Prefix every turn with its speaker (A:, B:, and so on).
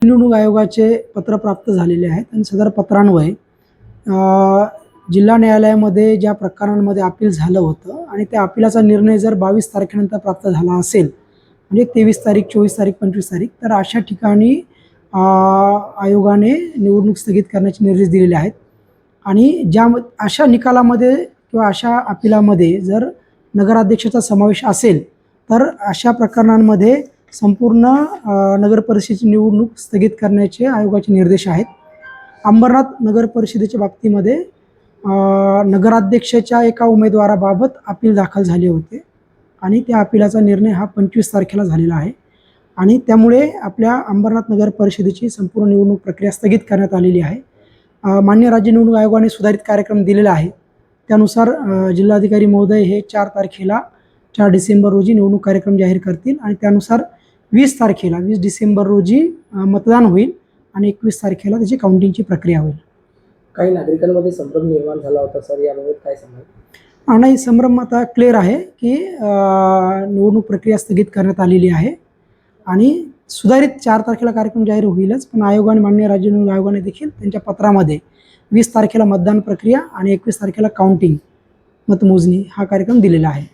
A: निवडणूक आयोगाचे पत्र प्राप्त झालेले आहेत आणि सदर पत्रान्वये जिल्हा न्यायालयामध्ये ज्या प्रकरणांमध्ये अपील झालं होतं आणि त्या अपीलाचा निर्णय जर 22 तारखेनंतर प्राप्त झाला असेल, म्हणजे 23 तारीख, 24 तारीख, 25 तारीख, तर अशा ठिकाणी आयोगाने निवडणूक स्थगित करण्याचे निर्देश दिलेले आहेत. आणि अशा निकालामध्ये किंवा अशा अपीलामध्ये जर नगराध्यक्षाचा समावेश असेल, तर अशा प्रकरणांमध्ये संपूर्ण नगर परिषदेची निवडणूक स्थगित करण्याचे आयोगाचे निर्देश आहेत. अंबरनाथ नगर परिषदेच्या बाबतीमध्ये नगराध्यक्षाच्या एका उमेदवाराबाबत अपील दाखल झाले होते आणि त्या अपीलाचा निर्णय हा 25 तारखेला झालेला आहे आणि त्यामुळे आपल्या अंबरनाथ नगर परिषदेची संपूर्ण निवडणूक प्रक्रिया स्थगित करण्यात आलेली आहे. मान्य राज्य निवडणूक आयोगाने सुधारित कार्यक्रम दिलेला आहे. त्यानुसार जिल्हाधिकारी महोदय हे 4 डिसेंबर रोजी निवडणूक कार्यक्रम जाहीर करतील आणि त्यानुसार 20 डिसेंबर रोजी मतदान होईल आणि 21 तारखेला त्याची काउंटिंगची प्रक्रिया होईल.
B: काही नागरिकांमध्ये संभ्रम निर्माण झाला होता सर, याबाबत काय सांगाल?
A: नाही, संभ्रम आता क्लिअर आहे की निवडणूक प्रक्रिया स्थगित करण्यात आलेली आहे आणि सुधारित 4 तारखेला कार्यक्रम जाहीर होईलच, पण आयोगाने मान्य राज्य निवडणूक आयोगाने देखील त्यांच्या पत्रामध्ये 20 तारखेला मतदान प्रक्रिया आणि 21 तारखेला काउंटिंग मतमोजणी हा कार्यक्रम दिलेला आहे.